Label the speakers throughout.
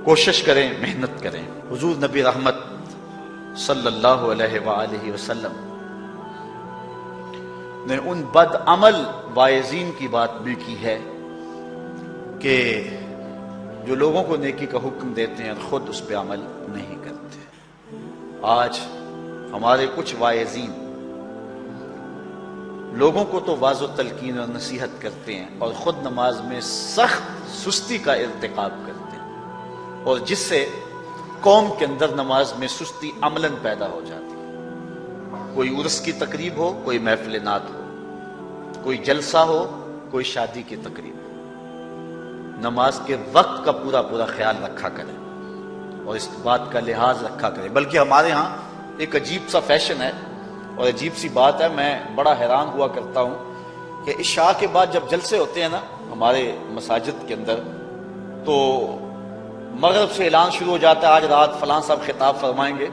Speaker 1: کوشش کریں، محنت کریں۔ حضور نبی رحمت صلی اللہ علیہ وآلہ وسلم نے ان بد عمل واعظین کی بات بھی کی ہے کہ جو لوگوں کو نیکی کا حکم دیتے ہیں اور خود اس پہ عمل نہیں کرتے۔ آج ہمارے کچھ واعظین لوگوں کو تو واعظ و تلقین اور نصیحت کرتے ہیں اور خود نماز میں سخت سستی کا ارتکاب کرتے ہیں، اور جس سے قوم کے اندر نماز میں سستی عملاً پیدا ہو جاتی ہے۔ کوئی عرس کی تقریب ہو، کوئی محفل نعت ہو، کوئی جلسہ ہو، کوئی شادی کی تقریب ہو، نماز کے وقت کا پورا خیال رکھا کریں اور اس بات کا لحاظ رکھا کریں۔ بلکہ ہمارے ہاں ایک عجیب سا فیشن ہے اور عجیب سی بات ہے، میں بڑا حیران ہوا کرتا ہوں کہ عشاء کے بعد جب جلسے ہوتے ہیں نا ہمارے مساجد کے اندر، تو مغرب سے اعلان شروع ہو جاتا ہے آج رات فلاں صاحب خطاب فرمائیں گے،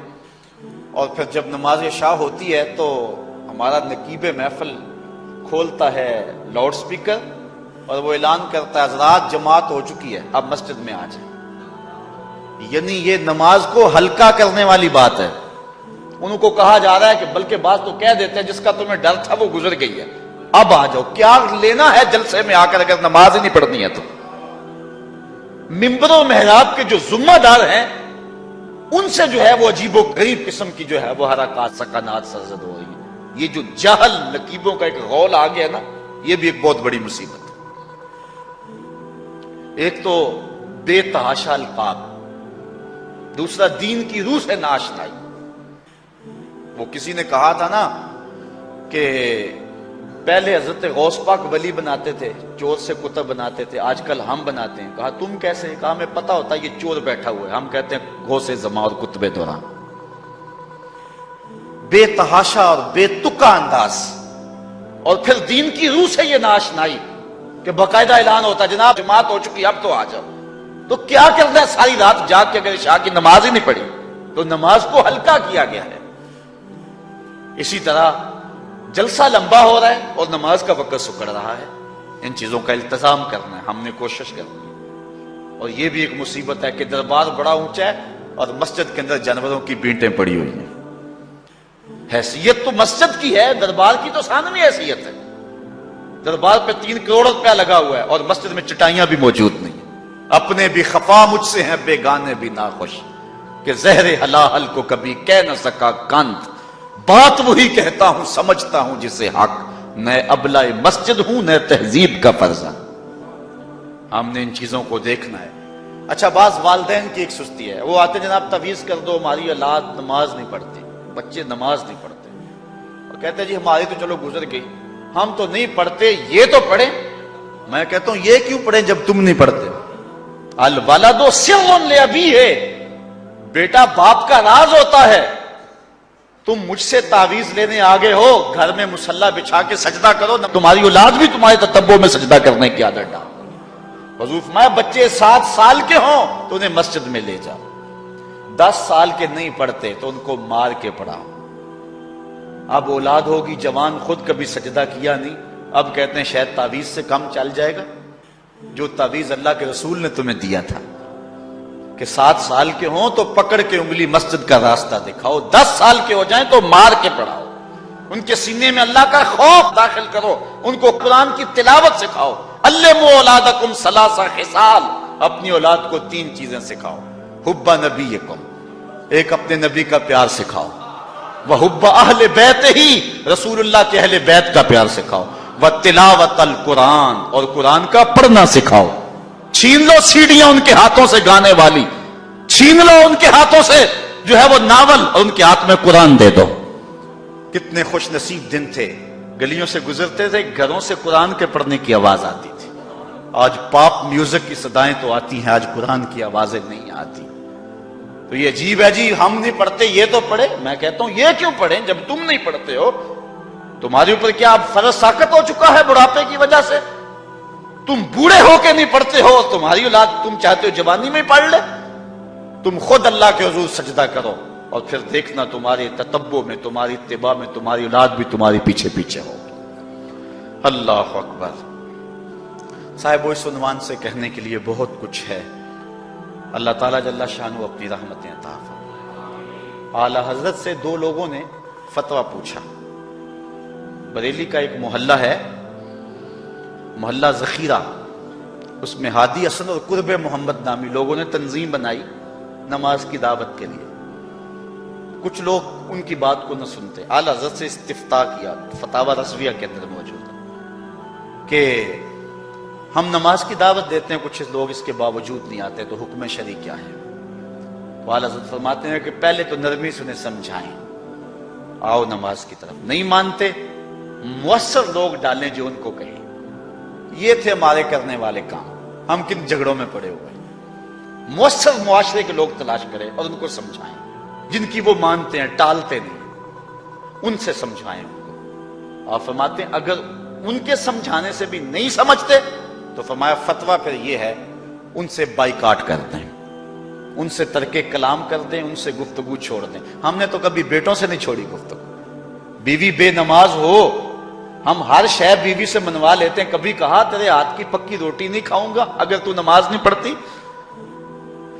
Speaker 1: اور پھر جب نماز عشاء ہوتی ہے تو ہمارا نقیب محفل کھولتا ہے لاؤڈ سپیکر اور وہ اعلان کرتا ہے حضرات جماعت ہو چکی ہے، اب مسجد میں آ جائیں۔ یعنی یہ نماز کو ہلکا کرنے والی بات ہے۔ ان کو کہا جا رہا ہے کہ بلکہ بعض تو کہہ دیتے ہیں جس کا تمہیں ڈر تھا وہ گزر گئی ہے، اب آ جاؤ۔ کیا لینا ہے جلسے میں آ کر اگر نماز ہی نہیں پڑھنی ہے تو؟ ممبر و محراب کے جو ذمہ دار ہیں ان سے جو ہے وہ عجیب و غریب قسم کی جو ہے وہ حرکات سکنات سرزد ہو رہی ہیں۔ یہ جو جاہل نقیبوں کا ایک غول آ گیا نا، یہ بھی ایک بہت بڑی مصیبت ہے۔ ایک تو بے تحاشا القاب، دوسرا دین کی روح سے ناشنائی۔ وہ کسی نے کہا تھا نا کہ پہلے حضرت غوث پاک ولی بناتے تھے، چور سے کتب بناتے تھے، آج کل ہم بناتے ہیں۔ کہا تم کیسے؟ کہا ہمیں پتا ہوتا ہے یہ چور بیٹھا ہوا ہے، ہم کہتے ہیں غوث زمان اور کتب دوران۔ بے تحاشا اور بے تکا انداز، اور پھر دین کی روح سے یہ ناشنائی کہ باقاعدہ اعلان ہوتا ہے جناب جماعت ہو چکی اب تو آ جاؤ۔ تو کیا کرنا ہے ساری رات جاگ کے اگر عشاء کی نماز ہی نہیں پڑھی تو نماز کو ہلکا کیا گیا ہے۔ اسی طرح جلسہ لمبا ہو رہا ہے اور نماز کا وقت سکڑ رہا ہے۔ ان چیزوں کا التزام کرنا ہے، ہم نے کوشش کرنی ہے۔ اور یہ بھی ایک مصیبت ہے کہ دربار بڑا اونچا ہے اور مسجد کے اندر جانوروں کی بینٹیں پڑی ہوئی ہیں۔ حیثیت تو مسجد کی ہے، دربار کی تو ثانوی حیثیت ہے۔ دربار پہ 3 کروڑ روپیہ لگا ہوا ہے اور مسجد میں چٹائیاں بھی موجود نہیں۔ اپنے بھی خفا مجھ سے ہیں بیگانے بھی ناخوش، کہ زہر حلاحل کو کبھی کہہ نہ سکا کانت، بات وہی کہتا ہوں سمجھتا ہوں جسے حق، نہ ابلہ مسجد ہوں نہ تہذیب کا فرزہ۔ ہم نے ان چیزوں کو دیکھنا ہے۔ اچھا، بعض والدین کی ایک سستی ہے، وہ آتے جناب تعویذ کر دو، ہماری اولاد نماز نہیں پڑھتی، بچے نماز نہیں پڑھتے، اور کہتے جی ہماری تو چلو گزر گئی، ہم تو نہیں پڑھتے، یہ تو پڑھیں۔ میں کہتا ہوں یہ کیوں پڑھیں جب تم نہیں پڑھتے؟ الولد سر لابیہ، بیٹا باپ کا راز ہوتا ہے۔ تم مجھ سے تعویذ لینے آگے ہو، گھر میں مصلی بچھا کے سجدہ کرو، تمہاری اولاد بھی تمہارے تتبع میں سجدہ کرنے کی عادت ڈال۔ حضور فرمایا بچے 7 سال کے ہوں تو انہیں مسجد میں لے جاؤ، 10 سال کے نہیں پڑھتے تو ان کو مار کے پڑھاؤ۔ اب اولاد ہوگی جوان، خود کبھی سجدہ کیا نہیں، اب کہتے ہیں شاید تعویذ سے کم چل جائے گا۔ جو تعویذ اللہ کے رسول نے تمہیں دیا تھا کہ 7 سال کے ہوں تو پکڑ کے انگلی مسجد کا راستہ دکھاؤ، 10 سال کے ہو جائیں تو مار کے پڑھاؤ، ان کے سینے میں اللہ کا خوف داخل کرو، ان کو قرآن کی تلاوت سکھاؤ۔ علموا اولادکم 3 خصال، اپنی اولاد کو 3 چیزیں سکھاؤ۔ حب نبیکم، ایک اپنے نبی کا پیار سکھاؤ، وحب اہل بیت ہی، رسول اللہ کے اہل بیت کا پیار سکھاؤ، وتلاوت القرآن، اور قرآن کا پڑھنا سکھاؤ۔ چھین لو سیڑیاں ان کے ہاتھوں سے گانے والی، چھین لو ان کے ہاتھوں سے جو ہے وہ ناول، اور ان کے ہاتھ میں قرآن دے دو۔ کتنے خوش نصیب دن تھے، گلیوں سے گزرتے تھے، گھروں سے قرآن کے پڑھنے کی آواز آتی تھی۔ آج پاپ میوزک کی صدائیں تو آتی ہیں، آج قرآن کی آوازیں نہیں آتی۔ تو یہ عجیب ہے جی، ہم نہیں پڑھتے یہ تو پڑھے۔ میں کہتا ہوں یہ کیوں پڑھیں جب تم نہیں پڑھتے ہو؟ تمہارے اوپر کیا اب فرض ساقط ہو چکا ہے بڑھاپے کی وجہ سے؟ تم بوڑھے ہو کے نہیں پڑھتے ہو، تمہاری اولاد تم چاہتے ہو جوانی میں پڑھ لے؟ تم خود اللہ کے حضور سجدہ کرو اور پھر دیکھنا تمہارے تتبع میں، تمہاری اتباع میں تمہاری اولاد بھی تمہاری پیچھے پیچھے ہو۔ اللہ اکبر۔ صاحب اس عنوان سے کہنے کے لیے بہت کچھ ہے، اللہ تعالیٰ جل شانہ اپنی رحمتیں عطا فرمائے۔ اعلیٰ حضرت سے دو لوگوں نے فتویٰ پوچھا۔ بریلی کا ایک محلہ ہے، محلہ ذخیرہ، اس میں ہادی حسن اور قرب محمد نامی لوگوں نے تنظیم بنائی نماز کی دعوت کے لیے۔ کچھ لوگ ان کی بات کو نہ سنتے، اعلیٰ حضرت سے استفتاء کیا، فتاوی رضویہ کے اندر موجود ہے کہ ہم نماز کی دعوت دیتے ہیں، کچھ لوگ اس کے باوجود نہیں آتے، تو حکم شرعی کیا ہے؟ تو اعلیٰ حضرت فرماتے ہیں کہ پہلے تو نرمی سے انہیں سمجھائیں، آؤ نماز کی طرف۔ نہیں مانتے، مؤثر لوگ ڈالیں جو ان کو کہیں۔ یہ تھے ہمارے کرنے والے کام، ہم کن جھگڑوں میں پڑے ہوئے ہیں۔ مؤثر معاشرے کے لوگ تلاش کریں اور ان کو سمجھائیں، جن کی وہ مانتے ہیں، ٹالتے نہیں، ان سے سمجھائیں ان کو۔ آپ فرماتے ہیں اگر ان کے سمجھانے سے بھی نہیں سمجھتے تو فرمایا فتویٰ پھر یہ ہے ان سے بائیکاٹ کر دیں، ان سے ترک کلام کر دیں، ان سے گفتگو چھوڑ دیں۔ ہم نے تو کبھی بیٹوں سے نہیں چھوڑی گفتگو، بیوی بے نماز ہو ہم ہر شے بیوی سے منوا لیتے ہیں۔ کبھی کہا تیرے ہاتھ کی پکی روٹی نہیں کھاؤں گا اگر تو نماز نہیں پڑھتی؟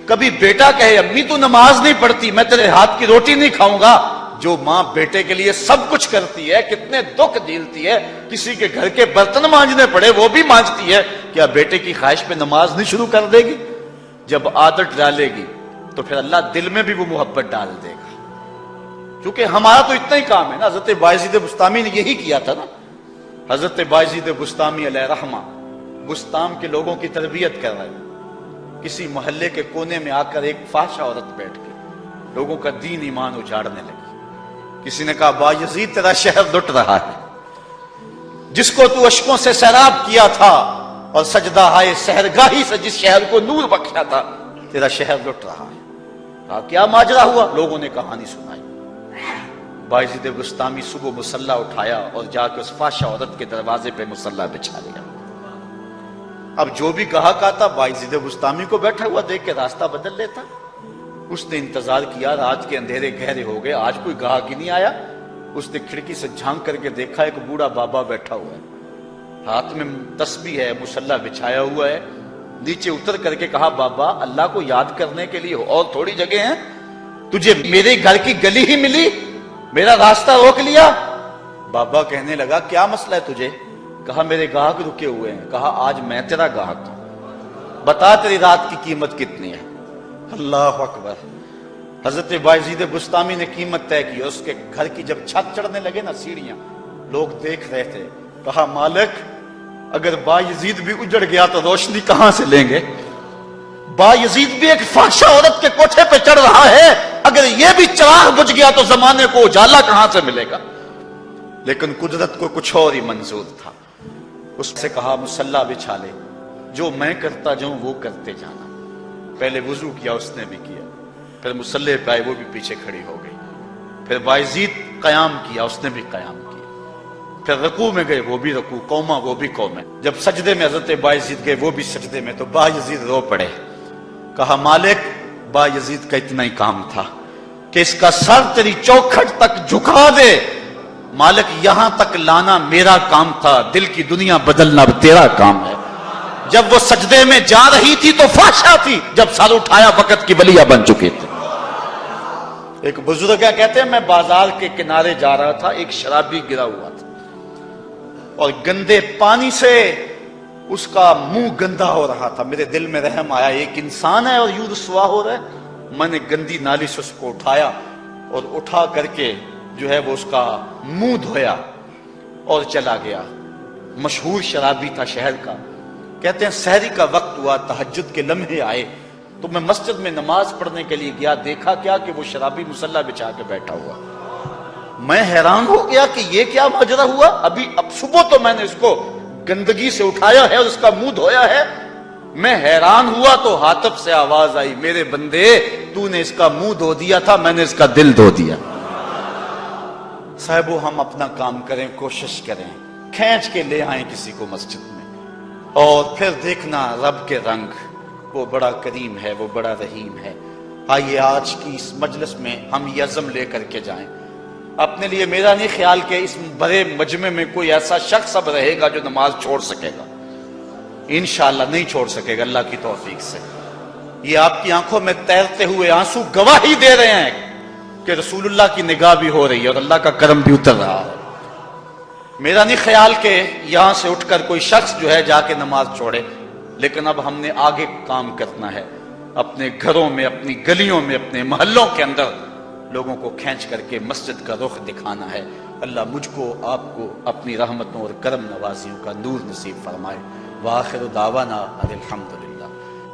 Speaker 1: کبھی بیٹا کہے امی تو نماز نہیں پڑھتی، میں تیرے ہاتھ کی روٹی نہیں کھاؤں گا؟ جو ماں بیٹے کے لیے سب کچھ کرتی ہے، کتنے دکھ جھیلتی ہے، کسی کے گھر کے برتن مانجنے پڑے وہ بھی مانجتی ہے، کیا بیٹے کی خواہش پہ نماز نہیں شروع کر دے گی؟ جب عادت ڈالے گی تو پھر اللہ دل میں بھی وہ محبت ڈال دے گا۔ چونکہ ہمارا تو اتنا ہی کام ہے نا، حضرت بایزید بسطامی نے یہی کیا تھا نا۔ حضرت بایزید بسطامی علیہ رحمہ بسطام کے لوگوں کی تربیت کر رہے، کسی محلے کے کونے میں آ کر ایک فاحشہ عورت بیٹھ کے لوگوں کا دین ایمان اجاڑنے لگی۔ کسی نے کہا بایزید تیرا شہر لٹ رہا ہے، جس کو تو اشکوں سے سیراب کیا تھا اور سجدہ ہائے سحرگاہی سے جس شہر کو نور بخشا تھا، تیرا شہر لٹ رہا ہے۔ کہا کیا ماجرا ہوا؟ لوگوں نے کہانی سنائی۔ بایزید بسطامی صبح مصلی اٹھایا اور جا کے اس فاحشہ عورت کے دروازے پہ مصلی بچھا لیا۔ اب جو بھی گاہک آتا بایزید بسطامی کو بیٹھا ہوا دیکھ کے راستہ بدل لیتا۔ اس نے انتظار کیا، رات کے اندھیرے گہرے ہو گئے، آج کوئی گاہک ہی نہیں آیا۔ اس نے کھڑکی سے جھانک کر کے دیکھا ایک بوڑھا بابا بیٹھا ہوا ہے، ہاتھ میں تسبیح ہے، مصلی بچھایا ہوا ہے۔ نیچے اتر کر کے کہا بابا اللہ کو یاد کرنے کے لیے اور تھوڑی جگہ ہیں، تجھے میرے گھر کی گلی ہی ملی، میرا راستہ روک لیا؟ بابا کہنے لگا کیا مسئلہ ہے تجھے؟ کہا میرے گاہک رکے ہوئے ہیں۔ کہا آج میں تیرا گاہک ہوں، بتا تیری رات کی قیمت کتنی ہے؟ اللہ اکبر۔ حضرت بایزید بسطامی نے قیمت طے کی، اس کے گھر کی جب چھت چڑھنے لگے نا سیڑھیاں، لوگ دیکھ رہے تھے۔ کہا مالک اگر بایزید بھی اجڑ گیا تو روشنی کہاں سے لیں گے؟ بایزید بھی ایک فاحشہ عورت کے کوٹھے پہ چڑھ رہا ہے، اگر یہ بھی چراغ بجھ گیا تو زمانے کو اجالا کہاں سے ملے گا؟ لیکن قدرت کو کچھ اور ہی منظور تھا۔ اس سے کہا مصلی بچھا لے، جو میں کرتا جاؤں وہ کرتے جانا۔ پہلے وضو کیا، اس نے بھی کیا، پھر مصلی پہ آئے، وہ بھی پیچھے کھڑی ہو گئی۔ پھر بایزید قیام کیا، اس نے بھی قیام کیا۔ پھر رکوع میں گئے، وہ بھی رکوع، قوما وہ بھی قومیں۔ جب سجدے میں حضرت بایزید گئے، وہ بھی سجدے میں، تو بایزید رو پڑے۔ کہا مالک بایزید کا اتنا ہی کام تھا کہ اس کا سر تیری چوکھٹ تک جھکا دے۔ مالک یہاں تک لانا میرا کام تھا، دل کی دنیا بدلنا اب تیرا کام ہے۔ جب وہ سجدے میں جا رہی تھی تو فحشا تھی، جب سر اٹھایا وقت کی ولیہ بن چکی تھی۔ ایک بزرگ کہتے ہیں میں بازار کے کنارے جا رہا تھا، ایک شرابی گرا ہوا تھا اور گندے پانی سے اس کا منہ گندا ہو رہا تھا۔ میرے دل میں رحم آیا، ایک انسان ہے اور یوں رسوا ہو رہا ہے۔ میں نے گندی نالی سے اس کو اٹھایا اور اٹھا کر کے جو ہے وہ اس کا منہ دھویا اور چلا گیا۔ مشہور شرابی تھا شہر کا۔ کہتے ہیں سحری کا وقت ہوا، تہجد کے لمحے آئے تو میں مسجد میں نماز پڑھنے کے لیے گیا، دیکھا کیا کہ وہ شرابی مصلی بچھا کے بیٹھا ہوا۔ میں حیران ہو گیا کہ یہ کیا ماجرا ہوا۔ اب صبح تو میں نے اس کو گندگی سے اٹھایا ہے اور اس کا منہ دھویا ہے۔ میں حیران ہوا تو ہاتف سے آواز آئی میرے بندے تو نے اس کا منہ دھو دیا تھا، میں نے اس کا دل دھو دیا۔ صاحبو ہم اپنا کام کریں، کوشش کریں، کھینچ کے لے آئیں کسی کو مسجد میں، اور پھر دیکھنا رب کے رنگ، وہ بڑا کریم ہے، وہ بڑا رحیم ہے۔ آئیے آج کی اس مجلس میں ہم یہ عزم لے کر کے جائیں اپنے لیے۔ میرا نہیں خیال کہ اس بڑے مجمع میں کوئی ایسا شخص اب رہے گا جو نماز چھوڑ سکے گا، انشاءاللہ نہیں چھوڑ سکے گا اللہ کی توفیق سے۔ یہ آپ کی آنکھوں میں تیرتے ہوئے آنسو گواہی دے رہے ہیں کہ رسول اللہ کی نگاہ بھی ہو رہی ہے اور اللہ کا کرم بھی اتر رہا ہے۔ میرا نہیں خیال کہ یہاں سے اٹھ کر کوئی شخص جو ہے جا کے نماز چھوڑے، لیکن اب ہم نے آگے کام کرنا ہے، اپنے گھروں میں، اپنی گلیوں میں، اپنے محلوں کے اندر لوگوں کو کھینچ کر کے مسجد کا رخ دکھانا ہے۔ اللہ مجھ کو، آپ کو اپنی رحمتوں اور کرم نوازیوں کا نور نصیب فرمائے۔ وآخر دعوانا ان الحمدللہ۔